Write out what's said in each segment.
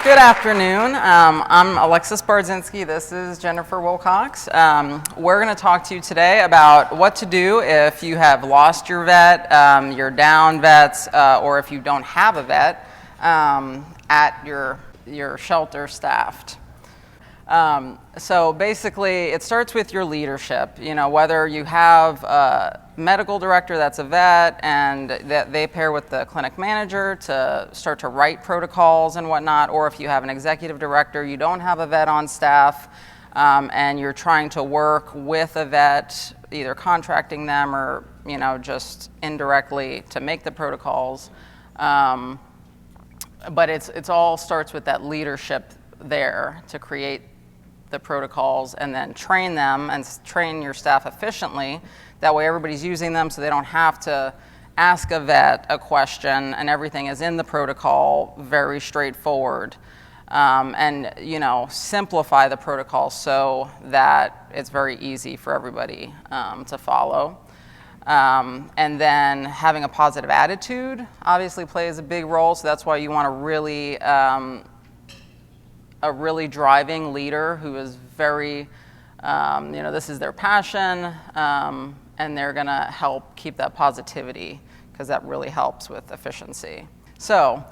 Good afternoon. I'm Alexis Bardzinski. This is Jennifer Wilcox. We're going to talk to you today about what to do if you have lost your vet, you're down vets, or if you don't have a vet at your shelter staffed. So basically, it starts with your leadership. You know, whether you have a medical director that's a vet and that they pair with the clinic manager to start to write protocols and whatnot, or if you have an executive director, you don't have a vet on staff, and you're trying to work with a vet, either contracting them or, you know, just indirectly to make the protocols. But it's all starts with that leadership there to create the protocols and then train them and train your staff efficiently. That way everybody's using them so they don't have to ask a vet a question and everything is in the protocol, very straightforward. And, you know, simplify the protocol so that it's very easy for everybody to follow. And then having a positive attitude obviously plays a big role, so that's why you want a really driving leader who is very, you know, this is their passion, and they're going to help keep that positivity because that really helps with efficiency. So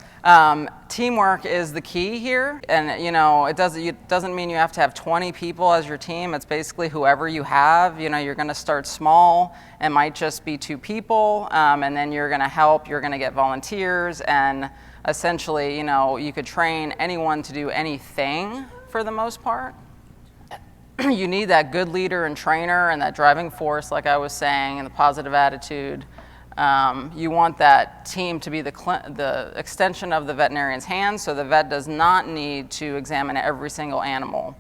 teamwork is the key here, and you know it doesn't mean you have to have 20 people as your team. It's basically whoever you have. You know, you're going to start small. It might just be 2 people, and then you're going to help. You're going to get volunteers, and essentially, you know, you could train anyone to do anything for the most part. You need that good leader and trainer and that driving force, like I was saying, and the positive attitude. You want that team to be the extension of the veterinarian's hands, so the vet does not need to examine every single animal.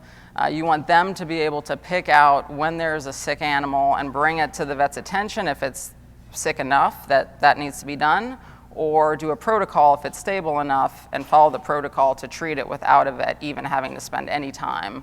You want them to be able to pick out when there's a sick animal and bring it to the vet's attention if it's sick enough that needs to be done, or do a protocol if it's stable enough and follow the protocol to treat it without a vet even having to spend any time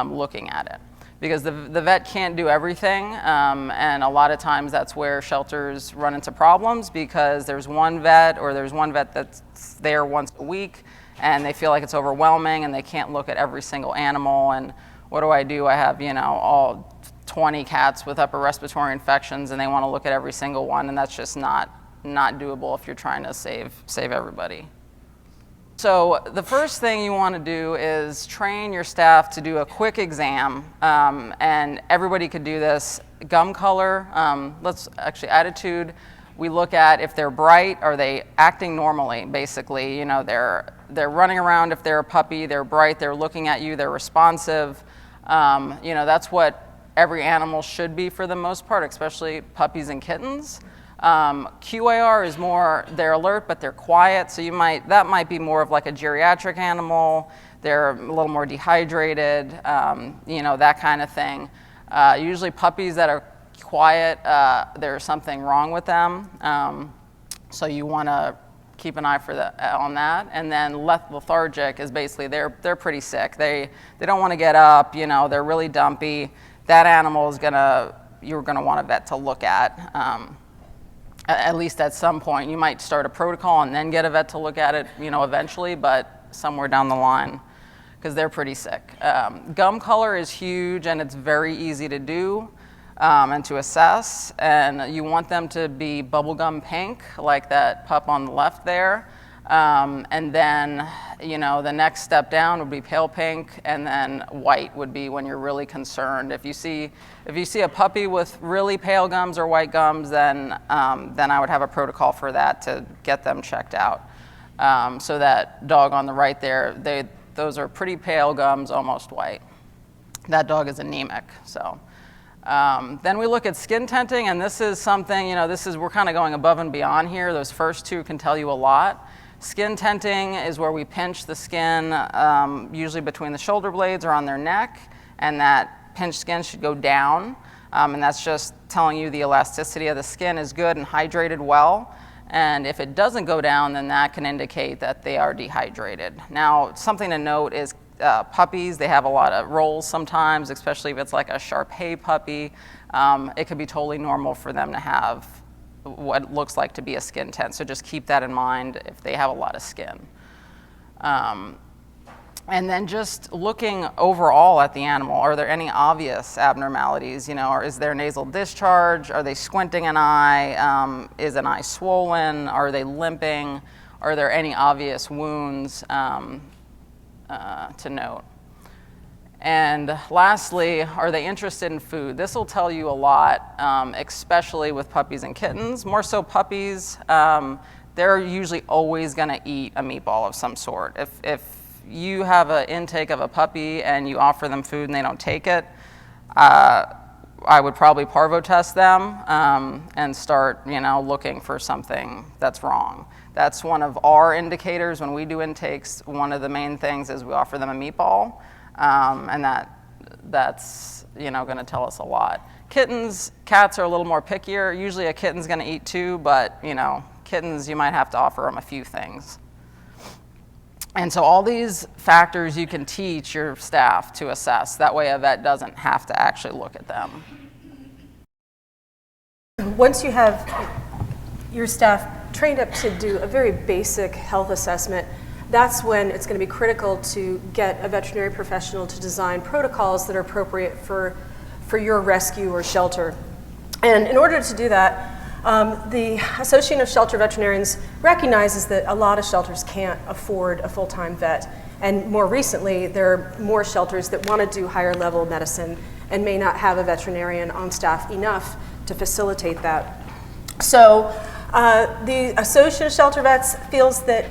looking at it. Because the vet can't do everything, and a lot of times that's where shelters run into problems because there's one vet that's there once a week and they feel like it's overwhelming and they can't look at every single animal. And what do? I have, you know, all 20 cats with upper respiratory infections and they want to look at every single one, and that's just not doable if you're trying to save everybody. So the first thing you want to do is train your staff to do a quick exam, and everybody could do this. Gum color, attitude. We look at if they're bright, are they acting normally, basically. You know, they're running around. If they're a puppy, they're bright, they're looking at you, they're responsive. You know, that's what every animal should be for the most part, especially puppies and kittens. QAR is more, they're alert, but they're quiet. So that might be more of like a geriatric animal. They're a little more dehydrated, you know, that kind of thing. Usually puppies that are quiet, there's something wrong with them. So you want to keep an eye on that. And then lethargic is basically, they're pretty sick. They don't want to get up, you know, they're really dumpy. That animal is you're gonna want a vet to look at least at some point. You might start a protocol and then get a vet to look at it, you know, eventually, but somewhere down the line, because they're pretty sick. Gum color is huge, and it's very easy to do and to assess, and you want them to be bubblegum pink, like that pup on the left there. And then, you know, the next step down would be pale pink, and then white would be when you're really concerned. If you see a puppy with really pale gums or white gums, then I would have a protocol for that to get them checked out. So that dog on the right there, those are pretty pale gums, almost white. That dog is anemic. So then we look at skin tinting, and this is something, you know, we're kind of going above and beyond here. Those first 2 can tell you a lot. Skin tinting is where we pinch the skin, usually between the shoulder blades or on their neck, and that pinched skin should go down, and that's just telling you the elasticity of the skin is good and hydrated well. And if it doesn't go down, then that can indicate that they are dehydrated. Now, something to note is puppies, they have a lot of rolls sometimes, especially if it's like a Shar-Pei puppy. It could be totally normal for them to have what looks like to be a skin tint. So just keep that in mind if they have a lot of skin. And then just looking overall at the animal, are there any obvious abnormalities? Or is there nasal discharge? Are they squinting an eye? Is an eye swollen? Are they limping? Are there any obvious wounds to note? And lastly, are they interested in food? This will tell you a lot, especially with puppies and kittens. More so puppies, they're usually always going to eat a meatball of some sort. If you have an intake of a puppy and you offer them food and they don't take it, I would probably Parvo test them and start, looking for something that's wrong. That's one of our indicators when we do intakes. One of the main things is we offer them a meatball, and that's going to tell us a lot. Cats are a little more pickier. Usually a kitten's going to eat too, but kittens, you might have to offer them a few things. And so all these factors you can teach your staff to assess. That way a vet doesn't have to actually look at them. Once you have your staff trained up to do a very basic health assessment, that's when it's going to be critical to get a veterinary professional to design protocols that are appropriate for your rescue or shelter. And in order to do that, the Association of Shelter Veterinarians recognizes that a lot of shelters can't afford a full-time vet. And more recently, there are more shelters that want to do higher level medicine and may not have a veterinarian on staff enough to facilitate that. So the Association of Shelter Vets feels that,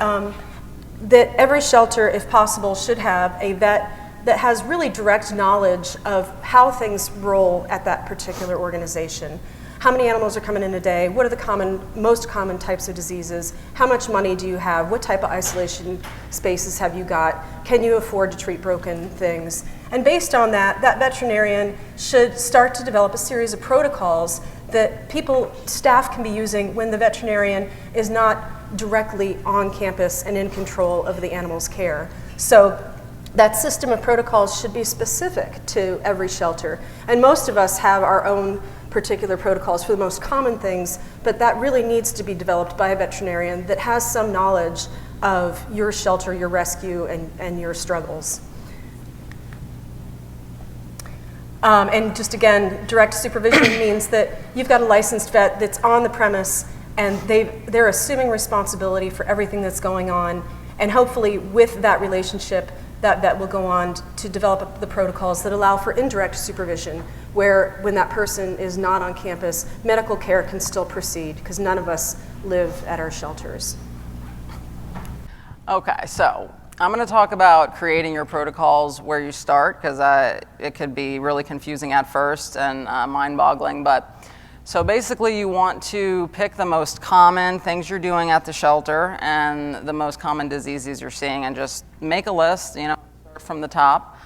that every shelter, if possible, should have a vet that has really direct knowledge of how things roll at that particular organization. How many animals are coming in a day? What are the most common types of diseases? How much money do you have? What type of isolation spaces have you got? Can you afford to treat broken things? And based on that, that veterinarian should start to develop a series of protocols that staff can be using when the veterinarian is not directly on campus and in control of the animal's care. So that system of protocols should be specific to every shelter. And most of us have our own particular protocols for the most common things, but that really needs to be developed by a veterinarian that has some knowledge of your shelter, your rescue, and your struggles. And just again, direct supervision means that you've got a licensed vet that's on the premise and they're assuming responsibility for everything that's going on, and hopefully with that relationship, that vet will go on to develop the protocols that allow for indirect supervision, where when that person is not on campus, medical care can still proceed, because none of us live at our shelters. Okay, so I'm going to talk about creating your protocols where you start, because it could be really confusing at first and mind-boggling. But so basically you want to pick the most common things you're doing at the shelter and the most common diseases you're seeing, and just make a list, start from the top.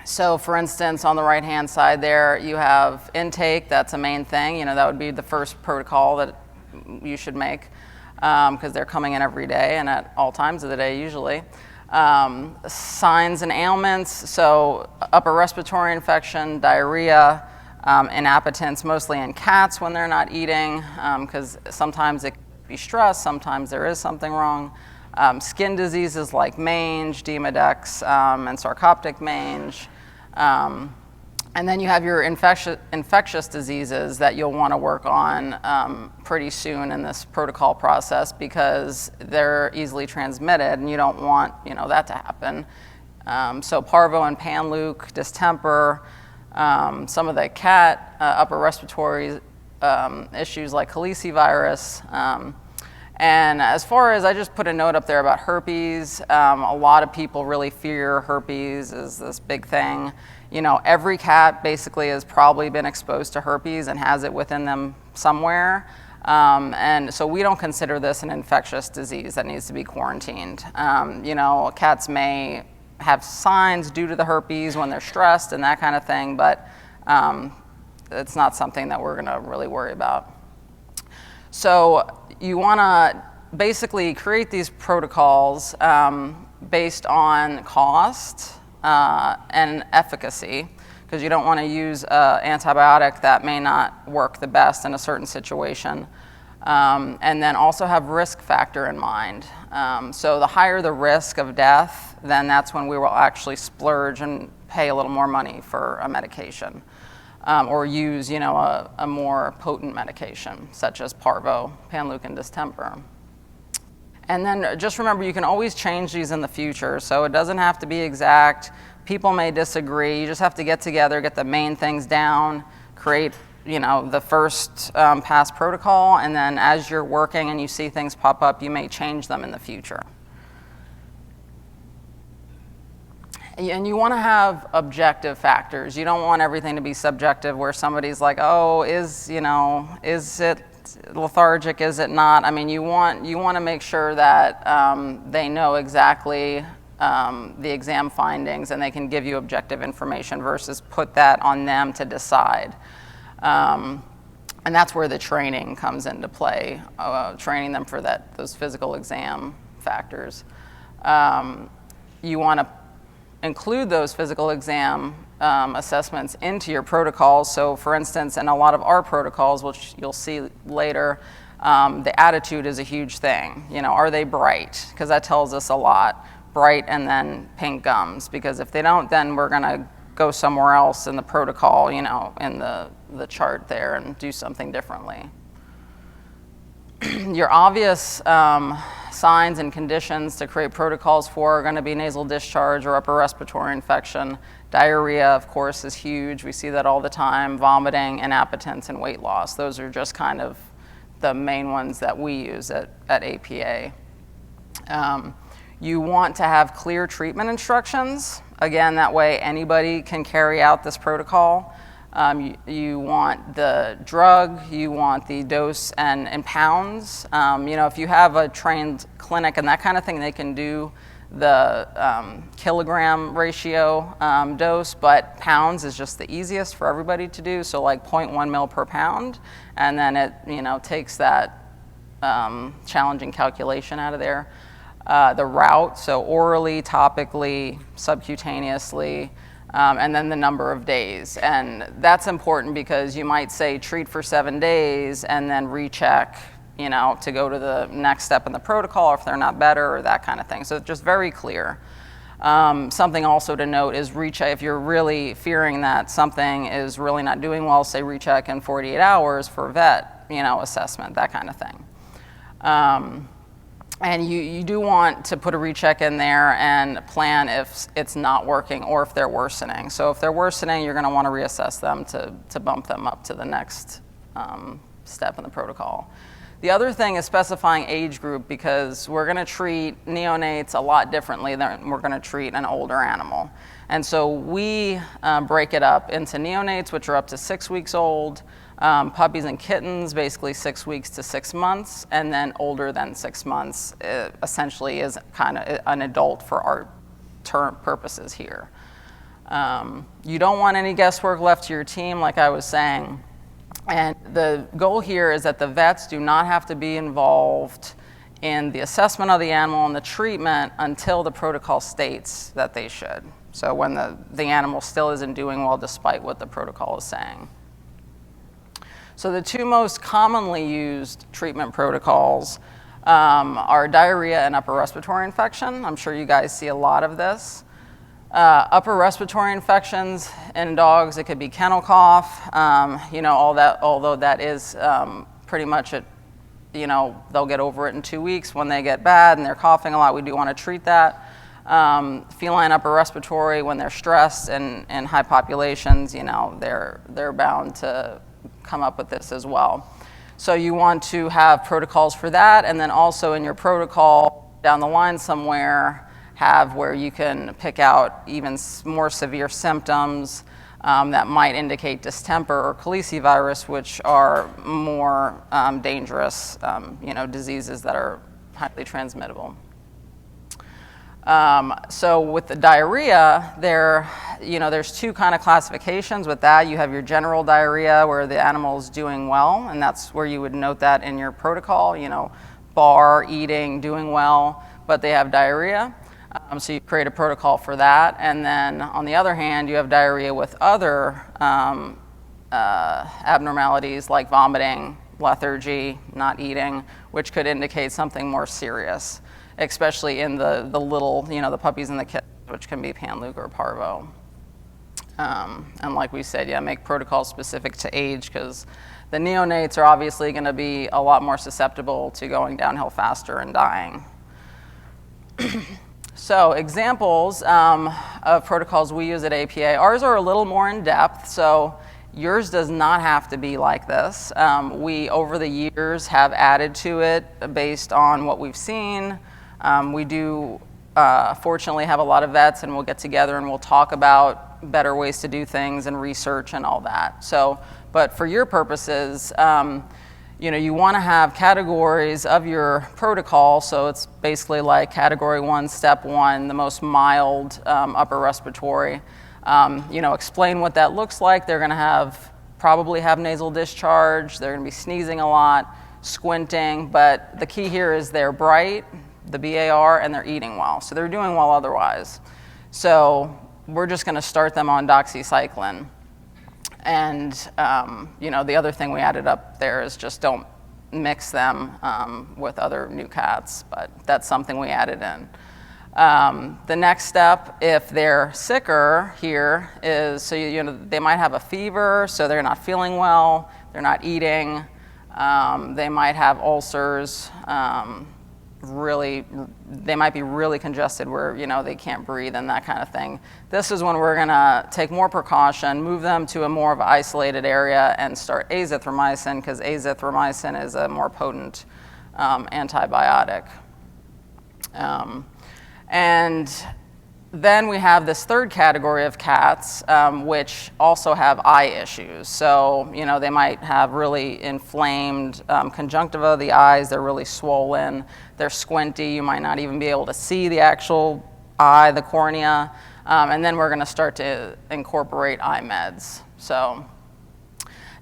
So for instance, on the right-hand side there, you have intake. That's a main thing. That would be the first protocol that you should make, because they're coming in every day and at all times of the day usually. Signs and ailments, so upper respiratory infection, diarrhea, inappetence, mostly in cats when they're not eating, because sometimes it could be stress, sometimes there is something wrong. Skin diseases like mange, Demodex, and sarcoptic mange. And then you have your infectious diseases that you'll want to work on pretty soon in this protocol process, because they're easily transmitted and you don't want that to happen. So Parvo and Panleuk, distemper, some of the cat upper respiratory issues like calicivirus. And as far as, I just put a note up there about herpes. A lot of people really fear herpes is this big thing. Every cat basically has probably been exposed to herpes and has it within them somewhere. And so we don't consider this an infectious disease that needs to be quarantined. Cats may have signs due to the herpes when they're stressed and that kind of thing, but it's not something that we're gonna really worry about. So you wanna basically create these protocols based on cost and efficacy, because you don't wanna use an antibiotic that may not work the best in a certain situation. And then also have risk factor in mind. So the higher the risk of death, then that's when we will actually splurge and pay a little more money for a medication, or use, a more potent medication, such as Parvo, panleukin distemper. And then just remember, you can always change these in the future, so it doesn't have to be exact. People may disagree. You just have to get together, get the main things down, create, the first pass protocol, and then as you're working and you see things pop up, you may change them in the future. And you want to have objective factors. You don't want everything to be subjective where somebody's like, oh, is it lethargic, is it not? I mean, you want to make sure that they know exactly the exam findings and they can give you objective information versus put that on them to decide. And that's where the training comes into play, training them for those physical exam factors. You want to include those physical exam assessments into your protocols. So for instance, in a lot of our protocols, which you'll see later, the attitude is a huge thing. Are they bright? Because that tells us a lot. Bright and then pink gums, because if they don't, then we're going to go somewhere else in the protocol, in the chart there, and do something differently. Your obvious signs and conditions to create protocols for are going to be nasal discharge or upper respiratory infection. Diarrhea, of course, is huge. We see that all the time. Vomiting, and impotence, and weight loss. Those are just kind of the main ones that we use at APA. You want to have clear treatment instructions. Again, that way anybody can carry out this protocol. You want the drug, you want the dose and in pounds. If you have a trained clinic and that kind of thing, they can do the kilogram ratio dose, but pounds is just the easiest for everybody to do, so like 0.1 mil per pound, and then it takes that challenging calculation out of there. The route, so orally, topically, subcutaneously, and then the number of days. And that's important because you might say treat for 7 days and then recheck, to go to the next step in the protocol if they're not better or that kind of thing. So it's just very clear. Something also to note is recheck. If you're really fearing that something is really not doing well, say recheck in 48 hours for vet, assessment, that kind of thing. And you do want to put a recheck in there and plan if it's not working or if they're worsening. So if they're worsening, you're going to want to reassess them to bump them up to the next step in the protocol. The other thing is specifying age group, because we're going to treat neonates a lot differently than we're going to treat an older animal. And so we break it up into neonates, which are up to 6 weeks old, puppies and kittens, basically 6 weeks to 6 months, and then older than 6 months essentially is kind of an adult for our term purposes here. You don't want any guesswork left to your team, like I was saying. And the goal here is that the vets do not have to be involved in the assessment of the animal and the treatment until the protocol states that they should. So when the animal still isn't doing well despite what the protocol is saying. So the two most commonly used treatment protocols are diarrhea and upper respiratory infection. I'm sure you guys see a lot of this. Upper respiratory infections in dogs, it could be kennel cough, all that, although that is pretty much it, they'll get over it in 2 weeks. When they get bad and they're coughing a lot, we do want to treat that. Feline upper respiratory, when they're stressed and in high populations, they're bound to come up with this as well. So you want to have protocols for that, and then also in your protocol down the line somewhere, have where you can pick out even more severe symptoms that might indicate distemper or calicivirus, which are more dangerous, diseases that are highly transmittable. So with the diarrhea, there's two kind of classifications with that. You have your general diarrhea where the animal's doing well, and that's where you would note that in your protocol, bar, eating, doing well, but they have diarrhea. So you create a protocol for that. And then on the other hand, you have diarrhea with other abnormalities like vomiting, lethargy, not eating, which could indicate something more serious, especially in the little, the puppies and the kittens, which can be Panleukopenia or Parvo. And like we said, make protocols specific to age, because the neonates are obviously going to be a lot more susceptible to going downhill faster and dying. So examples of protocols we use at APA. Ours are a little more in depth, so yours does not have to be like this. We, over the years, have added to it based on what we've seen. We do, fortunately, have a lot of vets, and we'll get together and we'll talk about better ways to do things and research and all that. So, but for your purposes, you want to have categories of your protocol. So it's basically like category 1, step 1, the most mild upper respiratory. Explain what that looks like. They're going to probably have nasal discharge. They're going to be sneezing a lot, squinting. But the key here is they're bright, the BAR, and they're eating well. So they're doing well otherwise. So we're just going to start them on doxycycline. And, the other thing we added up there is just don't mix them with other new cats, but that's something we added in. The next step, if they're sicker here, is they might have a fever, so they're not feeling well, they're not eating, they might have ulcers, they might be really congested where they can't breathe and that kind of thing. This is when we're going to take more precaution, move them to a more of an isolated area, and start azithromycin, because azithromycin is a more potent antibiotic. And then we have this third category of cats, which also have eye issues. So, they might have really inflamed conjunctiva of the eyes. They're really swollen. They're squinty. You might not even be able to see the actual eye, the cornea. And then we're going to start to incorporate eye meds. So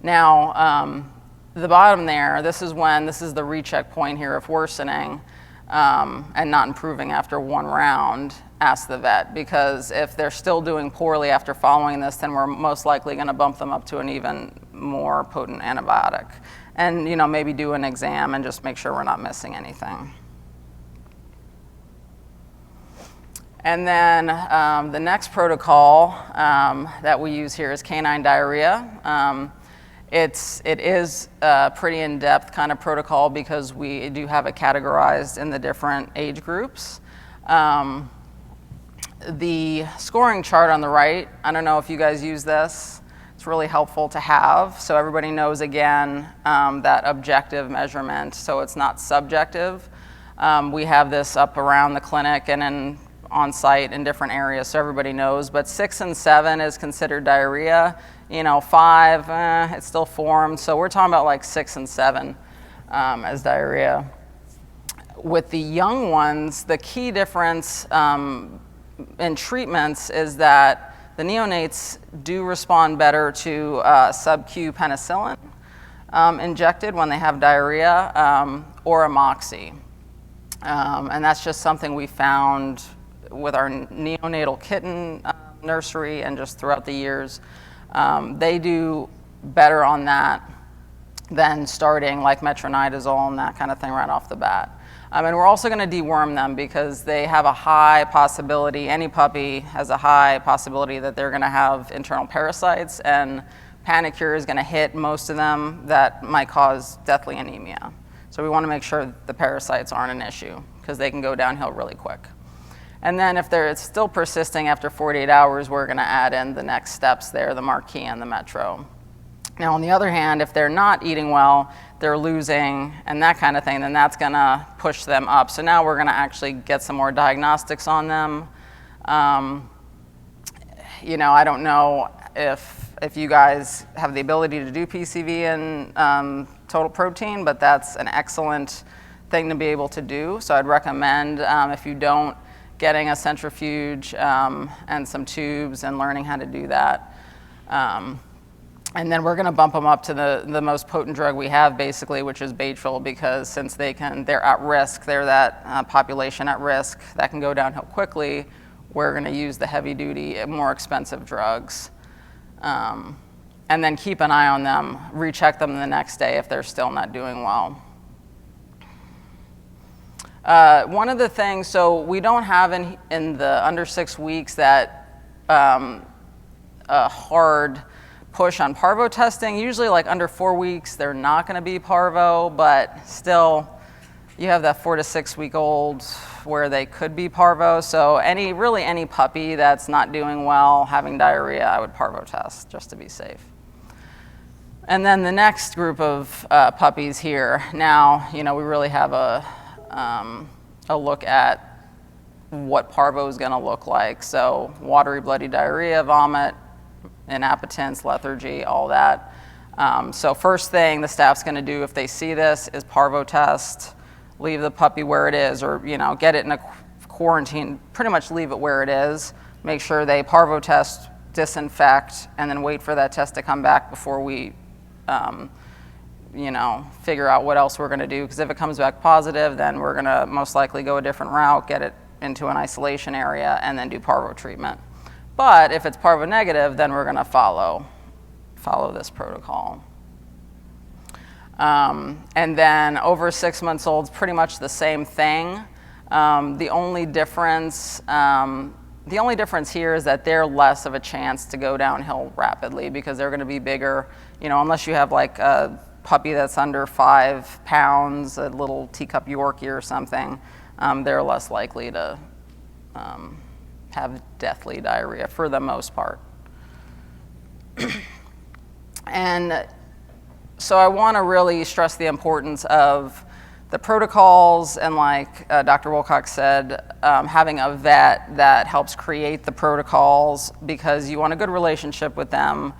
now, the bottom there, this is the recheck point here of worsening and not improving after one round. Ask the vet, because if they're still doing poorly after following this, then we're most likely going to bump them up to an even more potent antibiotic. And maybe do an exam and just make sure we're not missing anything. And then the next protocol that we use here is canine diarrhea. It is a pretty in-depth kind of protocol, because we do have it categorized in the different age groups. The scoring chart on the right, I don't know if you guys use this. It's really helpful to have, so everybody knows, again, that objective measurement, so it's not subjective. We have this up around the clinic and on site in different areas, so everybody knows. But 6 and 7 is considered diarrhea. 5, it still forms. So we're talking about like 6 and 7 as diarrhea. With the young ones, the key difference in treatments is that the neonates do respond better to sub-Q penicillin injected when they have diarrhea, or a moxie. And that's just something we found with our neonatal kitten nursery and just throughout the years. They do better on that than starting like metronidazole and that kind of thing right off the bat. And we're also going to deworm them, because they have a high possibility, any puppy has a high possibility that they're going to have internal parasites, and panicure is going to hit most of them that might cause deathly anemia. So we want to make sure the parasites aren't an issue, because they can go downhill really quick. And then if it's still persisting after 48 hours, we're going to add in the next steps there, the Marquis and the Metro. Now, on the other hand, if they're not eating well, they're losing and that kind of thing, then that's going to push them up. So now we're going to actually get some more diagnostics on them. I don't know if you guys have the ability to do PCV and total protein, but that's an excellent thing to be able to do. So I'd recommend, if you don't, getting a centrifuge and some tubes and learning how to do that. And then we're going to bump them up to the most potent drug we have, basically, which is Baytril, because since they're at risk, they're that population at risk that can go downhill quickly, we're going to use the heavy-duty, more expensive drugs. and then keep an eye on them, recheck them the next day if they're still not doing well. One of the things, so we don't have in the under 6 weeks that a hard push on parvo testing. Usually like under 4 weeks, they're not gonna be parvo, but still you have that 4 to 6 week old where they could be parvo. So really any puppy that's not doing well, having diarrhea, I would parvo test just to be safe. And then the next group of puppies here, now, we really have a look at what parvo is gonna look like. So watery, bloody diarrhea, vomit, inappetence, lethargy, all that. So first thing the staff's gonna do if they see this is parvo test, leave the puppy where it is, or get it in a quarantine, pretty much leave it where it is, make sure they parvo test, disinfect, and then wait for that test to come back before we figure out what else we're gonna do, because if it comes back positive, then we're gonna most likely go a different route, get it into an isolation area, and then do parvo treatment. But if it's parvo negative, then we're gonna follow this protocol. And then over 6 months old, it's pretty much the same thing. The only difference here is that they're less of a chance to go downhill rapidly because they're going to be bigger. Unless you have like a puppy that's under 5 pounds, a little teacup Yorkie or something, they're less likely to have deathly diarrhea for the most part. And so I want to really stress the importance of the protocols, and like Dr. Wilcox said, having a vet that helps create the protocols, because you want a good relationship with them.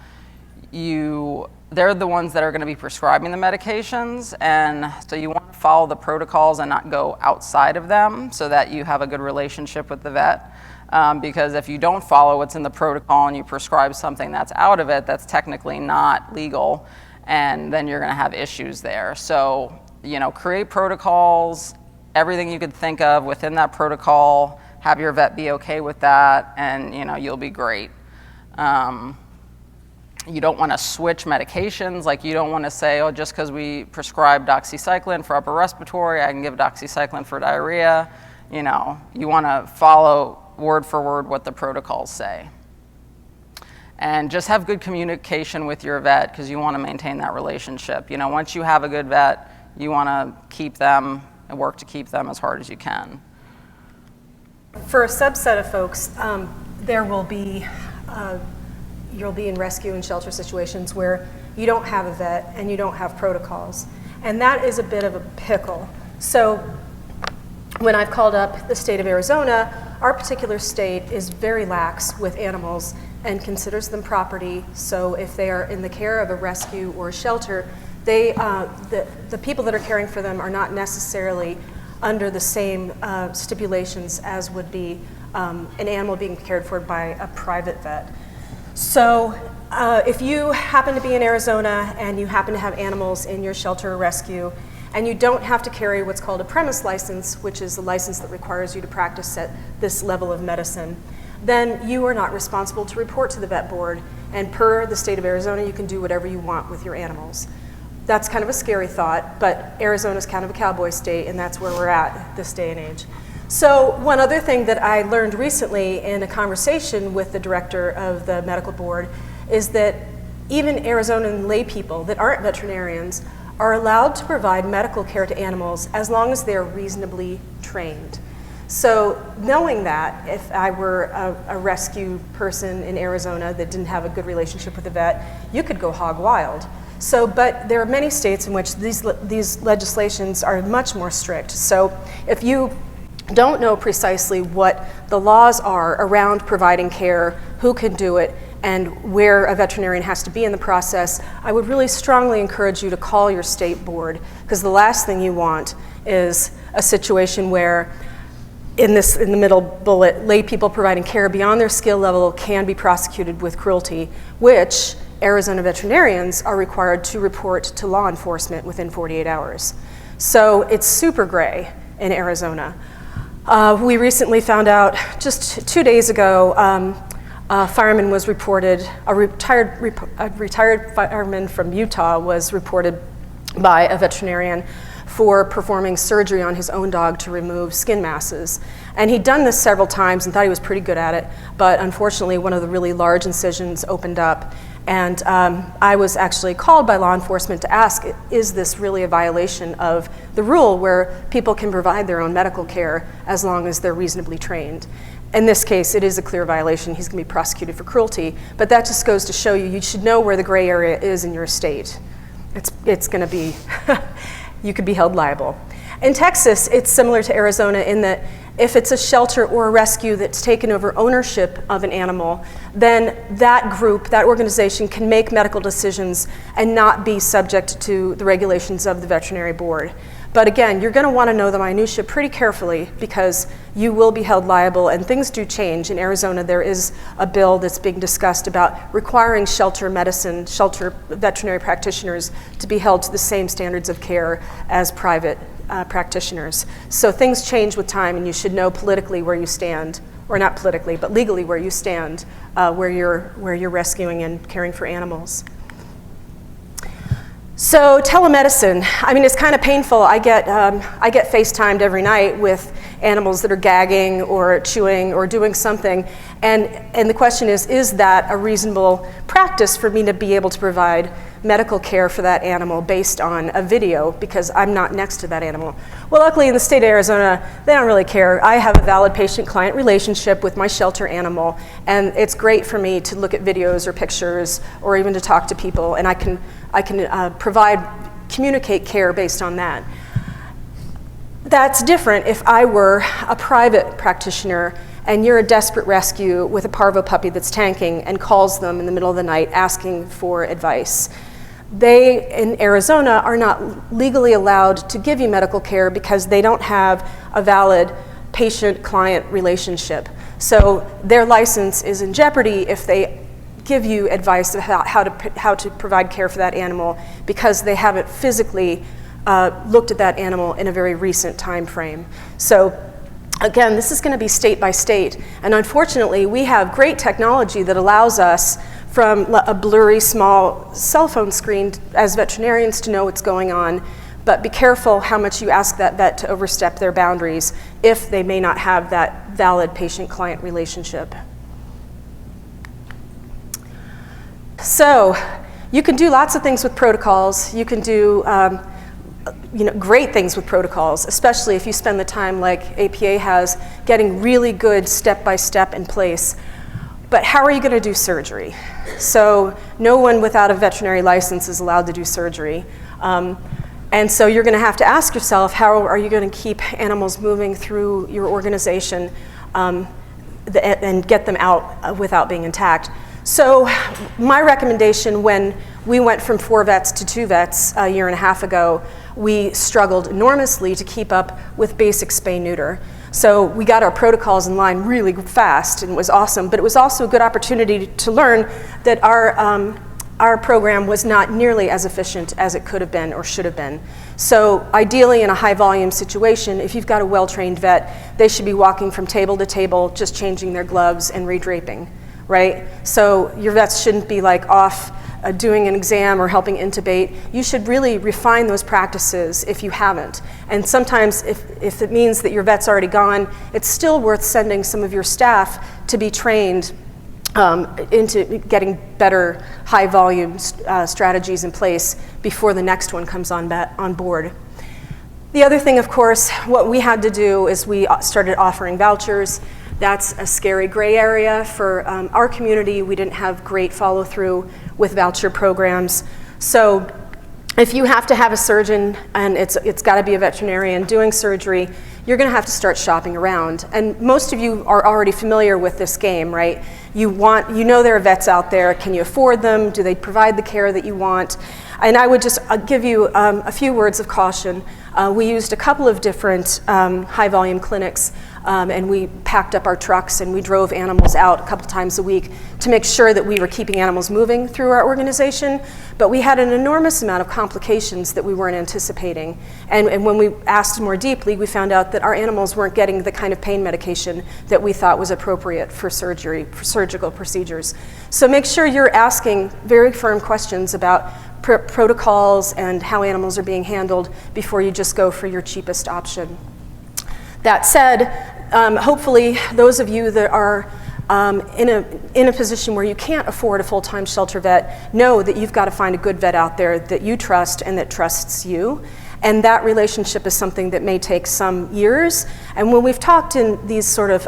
They're the ones that are going to be prescribing the medications, and so you want to follow the protocols and not go outside of them so that you have a good relationship with the vet. Because if you don't follow what's in the protocol and you prescribe something that's out of it, that's technically not legal, and then you're going to have issues there. So, create protocols, everything you could think of within that protocol, have your vet be okay with that, and you'll be great. You don't want to switch medications. Like, you don't want to say, oh, just because we prescribe doxycycline for upper respiratory, I can give doxycycline for diarrhea. You want to follow word for word what the protocols say. And just have good communication with your vet, because you want to maintain that relationship. Once you have a good vet, you want to keep them and work to keep them as hard as you can. For a subset of folks, you'll be in rescue and shelter situations where you don't have a vet and you don't have protocols. And that is a bit of a pickle. So when I've called up the state of Arizona, our particular state is very lax with animals and considers them property. So if they are in the care of a rescue or a shelter, the people that are caring for them are not necessarily under the same stipulations as would be an animal being cared for by a private vet. So if you happen to be in Arizona and you happen to have animals in your shelter or rescue, and you don't have to carry what's called a premise license, which is a license that requires you to practice at this level of medicine, then you are not responsible to report to the vet board. And per the state of Arizona, you can do whatever you want with your animals. That's kind of a scary thought, but Arizona's kind of a cowboy state, and that's where we're at this day and age. So one other thing that I learned recently in a conversation with the director of the medical board is that even Arizonan lay people that aren't veterinarians are allowed to provide medical care to animals as long as they're reasonably trained. So knowing that, if I were a rescue person in Arizona that didn't have a good relationship with a vet, you could go hog wild. So, but there are many states in which these legislations are much more strict. So if you don't know precisely what the laws are around providing care, who can do it, and where a veterinarian has to be in the process, I would really strongly encourage you to call your state board, because the last thing you want is a situation where in the middle bullet, lay people providing care beyond their skill level can be prosecuted with cruelty, which Arizona veterinarians are required to report to law enforcement within 48 hours. So it's super gray in Arizona. We recently found out, just 2 days ago, fireman was reported, a retired fireman from Utah was reported by a veterinarian for performing surgery on his own dog to remove skin masses. And he'd done this several times and thought he was pretty good at it, but unfortunately one of the really large incisions opened up. And I was actually called by law enforcement to ask, is this really a violation of the rule where people can provide their own medical care as long as they're reasonably trained? In this case, it is a clear violation. He's going to be prosecuted for cruelty, but that just goes to show you, you should know where the gray area is in your state. It's going to be, you could be held liable. In Texas, it's similar to Arizona in that if it's a shelter or a rescue that's taken over ownership of an animal, then that group, that organization can make medical decisions and not be subject to the regulations of the veterinary board. But again, you're going to want to know the minutiae pretty carefully because you will be held liable, and things do change. In Arizona, there is a bill that's being discussed about requiring shelter veterinary practitioners to be held to the same standards of care as private practitioners. So things change with time, and you should know politically where you stand, or not politically, but legally where you stand, where you're rescuing and caring for animals. So telemedicine, I mean, it's kind of painful. I get FaceTimed every night with animals that are gagging or chewing or doing something, and the question is that a reasonable practice for me to be able to provide medical care for that animal based on a video because I'm not next to that animal? Well, luckily in the state of Arizona, they don't really care. I have a valid patient-client relationship with my shelter animal, and it's great for me to look at videos or pictures or even to talk to people, and I can communicate care based on that. That's different if I were a private practitioner and you're a desperate rescue with a Parvo puppy that's tanking and calls them in the middle of the night asking for advice. They, in Arizona, are not legally allowed to give you medical care because they don't have a valid patient-client relationship. So their license is in jeopardy if they give you advice about how to provide care for that animal because they haven't physically looked at that animal in a very recent time frame. So again, this is going to be state by state, and unfortunately we have great technology that allows us from a blurry small cell phone screen as veterinarians to know what's going on, but be careful how much you ask that vet to overstep their boundaries if they may not have that valid patient-client relationship. So you can do lots of things with protocols. You can do great things with protocols, especially if you spend the time like APA has getting really good step-by-step in place. But how are you going to do surgery? So no one without a veterinary license is allowed to do surgery. And so you're going to have to ask yourself, how are you going to keep animals moving through your organization and get them out without being intact? So my recommendation when we went from 4 vets to 2 vets a year and a half ago, we struggled enormously to keep up with basic spay-neuter. So we got our protocols in line really fast and it was awesome, but it was also a good opportunity to learn that our program was not nearly as efficient as it could have been or should have been. So ideally in a high volume situation, if you've got a well-trained vet, they should be walking from table to table, just changing their gloves and redraping, right? So your vets shouldn't be like off doing an exam or helping intubate. You should really refine those practices if you haven't. And sometimes if it means that your vet's already gone, it's still worth sending some of your staff to be trained into getting better high volume strategies in place before the next one comes on board. The other thing, of course, what we had to do is we started offering vouchers. That's a scary gray area for our community. We didn't have great follow through with voucher programs. So if you have to have a surgeon and it's got to be a veterinarian doing surgery, you're going to have to start shopping around. And most of you are already familiar with this game, right? You know there are vets out there. Can you afford them? Do they provide the care that you want? And I would just give you a few words of caution. We used a couple of different high volume clinics. and we packed up our trucks and we drove animals out a couple times a week to make sure that we were keeping animals moving through our organization. But we had an enormous amount of complications that we weren't anticipating. And when we asked more deeply, we found out that our animals weren't getting the kind of pain medication that we thought was appropriate for surgical procedures. So make sure you're asking very firm questions about protocols and how animals are being handled before you just go for your cheapest option. That said, hopefully those of you that are in a position where you can't afford a full-time shelter vet know that you've got to find a good vet out there that you trust and that trusts you. And that relationship is something that may take some years. And when we've talked in these sort of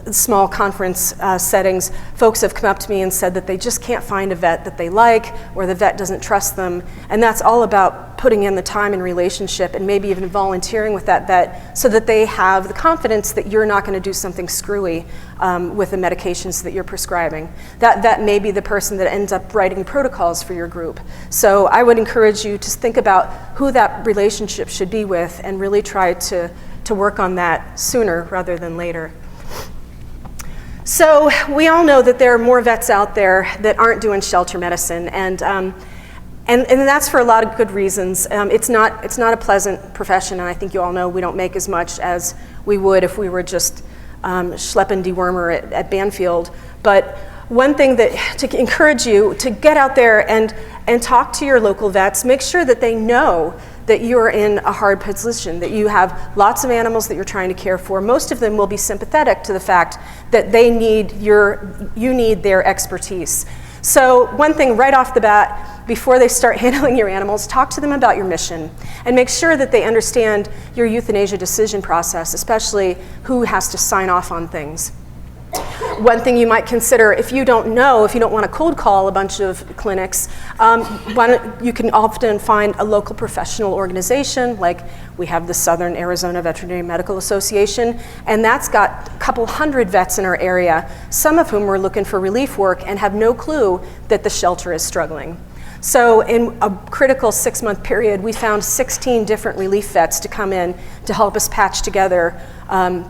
small conference settings, folks have come up to me and said that they just can't find a vet that they like, or the vet doesn't trust them. And that's all about putting in the time and relationship and maybe even volunteering with that vet so that they have the confidence that you're not going to do something screwy with the medications that you're prescribing. That vet may be the person that ends up writing protocols for your group. So I would encourage you to think about who that relationship should be with and really try to work on that sooner rather than later. So we all know that there are more vets out there that aren't doing shelter medicine, and that's for a lot of good reasons. It's not a pleasant profession, and I think you all know we don't make as much as we would if we were just schlepping dewormer at Banfield. But one thing to encourage you to get out there and talk to your local vets, make sure that they know that you're in a hard position, that you have lots of animals that you're trying to care for. Most of them will be sympathetic to the fact that you need their expertise. So one thing right off the bat, before they start handling your animals, talk to them about your mission and make sure that they understand your euthanasia decision process, especially who has to sign off on things. One thing you might consider, if you don't want to cold call a bunch of clinics, you can often find a local professional organization, like we have the Southern Arizona Veterinary Medical Association, and that's got a couple hundred vets in our area, some of whom are looking for relief work and have no clue that the shelter is struggling. So in a critical 6-month period, we found 16 different relief vets to come in to help us patch together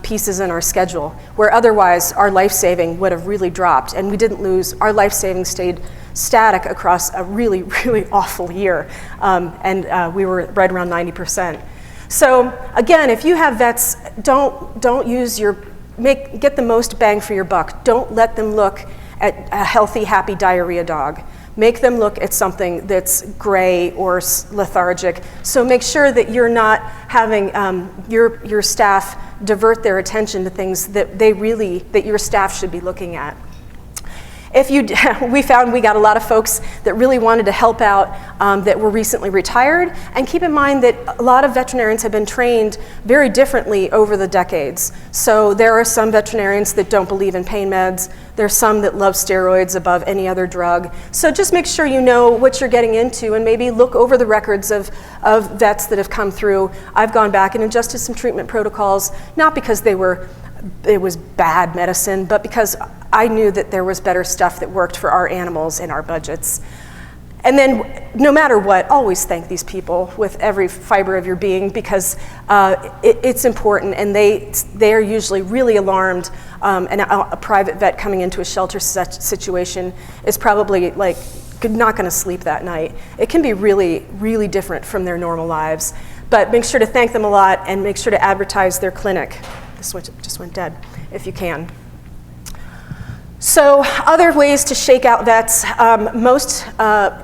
pieces in our schedule, where otherwise our life-saving would have really dropped, and we didn't lose. Our life-saving stayed static across a really, really awful year, and we were right around 90%. So again, if you have vets, don't use get the most bang for your buck. Don't let them look at a healthy, happy diarrhea dog. Make them look at something that's gray or lethargic. So make sure that you're not having your staff divert their attention to things that your staff should be looking at. We found we got a lot of folks that really wanted to help out that were recently retired. And keep in mind that a lot of veterinarians have been trained very differently over the decades. So there are some veterinarians that don't believe in pain meds. There's some that love steroids above any other drug. So just make sure you know what you're getting into and maybe look over the records of vets that have come through. I've gone back and adjusted some treatment protocols, not because it was bad medicine, but because I knew that there was better stuff that worked for our animals and our budgets. And then no matter what, always thank these people with every fiber of your being, because it's important, and they are usually really alarmed. And a private vet coming into a shelter situation is probably not going to sleep that night. It can be really, really different from their normal lives. But make sure to thank them a lot and make sure to advertise their clinic. This one just went dead, if you can. So other ways to shake out vets, most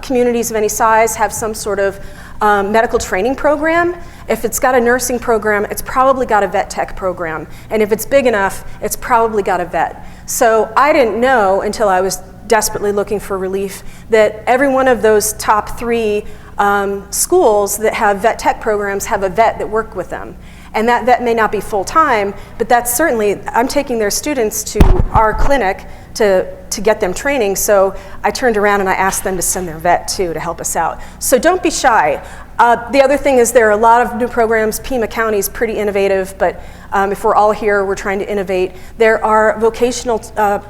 communities of any size have some sort of medical training program. If it's got a nursing program, it's probably got a vet tech program. And if it's big enough, it's probably got a vet. So I didn't know until I was desperately looking for relief that every one of those top 3 schools that have vet tech programs have a vet that work with them. And that vet may not be full-time, but that's certainly, I'm taking their students to our clinic to get them training, so I turned around and I asked them to send their vet too to help us out. So don't be shy. The other thing is there are a lot of new programs. Pima County is pretty innovative, but if we're all here, we're trying to innovate. There are vocational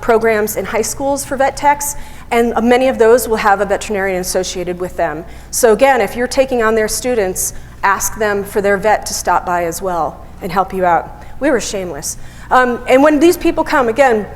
programs in high schools for vet techs, And many of those will have a veterinarian associated with them. So again, if you're taking on their students, ask them for their vet to stop by as well and help you out. We were shameless. And when these people come, again,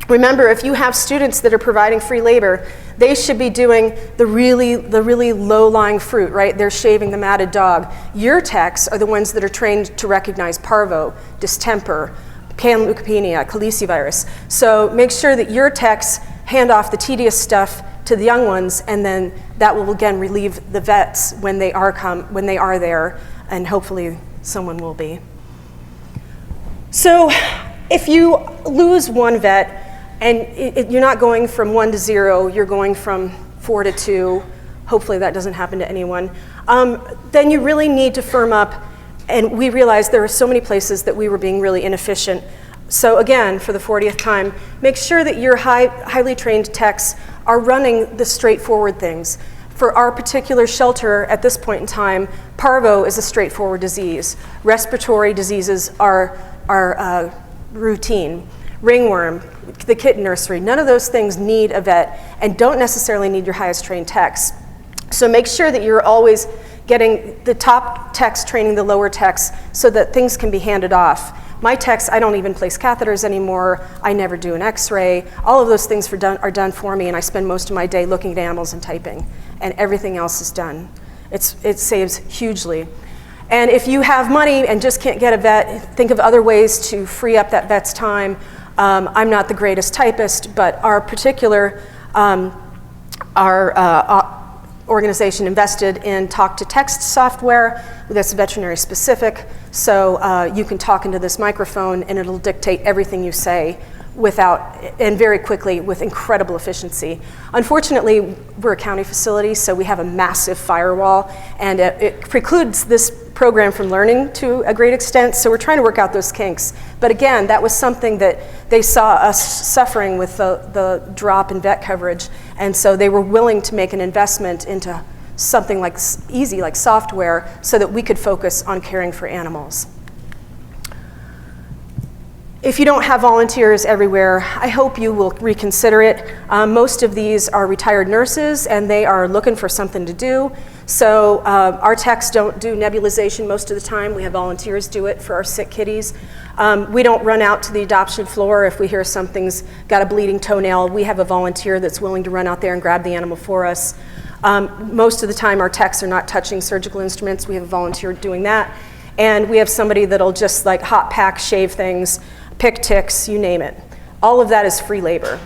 remember, if you have students that are providing free labor, they should be doing the really low-lying fruit, right? They're shaving the matted dog. Your techs are the ones that are trained to recognize parvo, distemper, panleukopenia, calicivirus. So make sure that your techs hand off the tedious stuff to the young ones, and then that will again relieve the vets when they are there, and hopefully someone will be. So if you lose one vet, and you're not going from 1 to 0, you're going from 4 to 2, hopefully that doesn't happen to anyone, then you really need to firm up. And we realized there were so many places that we were being really inefficient. So again, for the 40th time, make sure that your highly trained techs are running the straightforward things. For our particular shelter at this point in time, parvo is a straightforward disease. Respiratory diseases are routine. Ringworm, the kitten nursery, none of those things need a vet and don't necessarily need your highest trained techs. So make sure that you're always getting the top techs training the lower techs so that things can be handed off. My techs, I don't even place catheters anymore. I never do an x-ray. All of those things are done for me, and I spend most of my day looking at animals and typing, and everything else is done. It saves hugely. And if you have money and just can't get a vet, think of other ways to free up that vet's time. I'm not the greatest typist, but our particular organization invested in talk-to-text software that's veterinary specific, so you can talk into this microphone and it'll dictate everything you say and very quickly with incredible efficiency. Unfortunately, we're a county facility, so we have a massive firewall, and it precludes this program from learning to a great extent, so we're trying to work out those kinks. But again, that was something that they saw us suffering with the drop in vet coverage, and so they were willing to make an investment into something like easy, like software, so that we could focus on caring for animals. If you don't have volunteers everywhere, I hope you will reconsider it. Most of these are retired nurses, and they are looking for something to do. So our techs don't do nebulization most of the time. We have volunteers do it for our sick kitties. We don't run out to the adoption floor if we hear something's got a bleeding toenail. We have a volunteer that's willing to run out there and grab the animal for us. Most of the time, our techs are not touching surgical instruments. We have a volunteer doing that. And we have somebody that'll just like hot pack, shave things, pick ticks, you name it. All of that is free labor.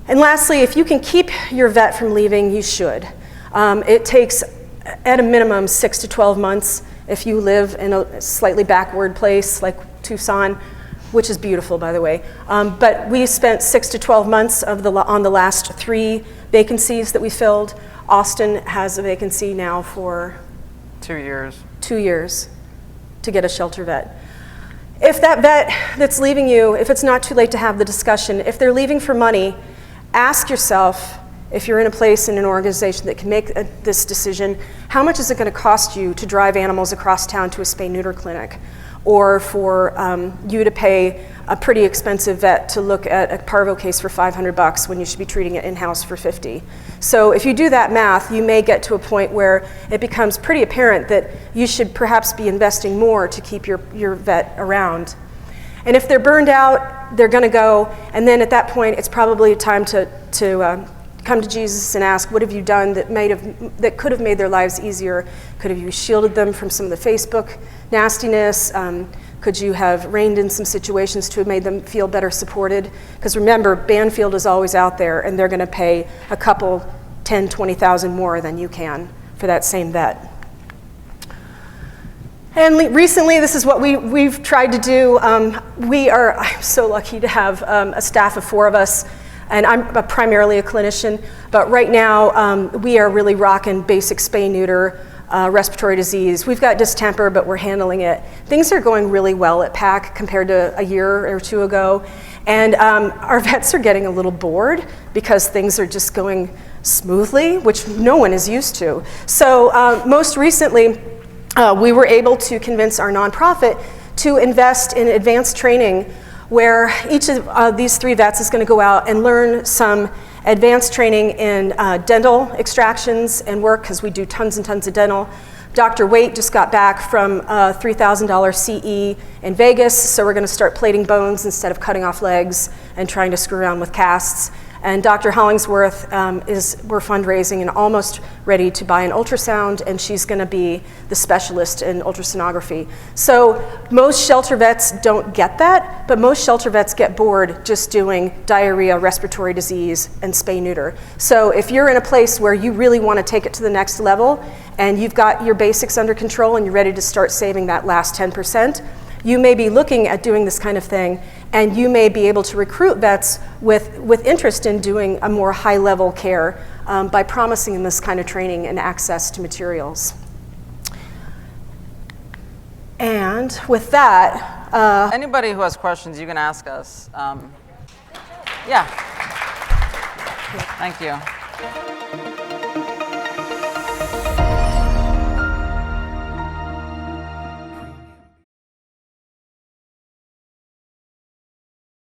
And lastly, if you can keep your vet from leaving, you should. It takes, at a minimum, 6 to 12 months if you live in a slightly backward place like Tucson, which is beautiful, by the way. But we spent 6 to 12 months on the last 3 vacancies that we filled. Austin has a vacancy now for 2 years. 2 years to get a shelter vet. If that vet that's leaving you, if it's not too late to have the discussion, if they're leaving for money, ask yourself, if you're in a place in an organization that can make this decision, how much is it going to cost you to drive animals across town to a spay-neuter clinic? Or for you to pay a pretty expensive vet to look at a parvo case for $500 when you should be treating it in-house for $50. So if you do that math, you may get to a point where it becomes pretty apparent that you should perhaps be investing more to keep your vet around. And if they're burned out, they're going to go, and then at that point, it's probably time to come to Jesus and ask, what have you done that could have made their lives easier? Could have you shielded them from some of the Facebook nastiness? Could you have reined in some situations to have made them feel better supported? Because remember, Banfield is always out there, and they're going to pay a couple, 10, 20,000 more than you can for that same vet. And recently, this is what we've tried to do. I'm so lucky to have a staff of 4 of us, and I'm primarily a clinician, but right now we are really rocking basic spay-neuter, respiratory disease. We've got distemper, but we're handling it. Things are going really well at PAC compared to a year or 2 ago, and our vets are getting a little bored because things are just going smoothly, which no one is used to. So most recently, we were able to convince our nonprofit to invest in advanced training where each of these 3 vets is going to go out and learn some advanced training in dental extractions and work, because we do tons and tons of dental. Dr. Waite just got back from a $3,000 CE in Vegas, so we're going to start plating bones instead of cutting off legs and trying to screw around with casts. And Dr. Hollingsworth we're fundraising and almost ready to buy an ultrasound, and she's going to be the specialist in ultrasonography. So most shelter vets don't get that, but most shelter vets get bored just doing diarrhea, respiratory disease, and spay-neuter. So if you're in a place where you really want to take it to the next level, and you've got your basics under control and you're ready to start saving that last 10%, you may be looking at doing this kind of thing, and you may be able to recruit vets with interest in doing a more high-level care by promising them this kind of training and access to materials. And with that... Anybody who has questions, you can ask us. Yeah. Thank you.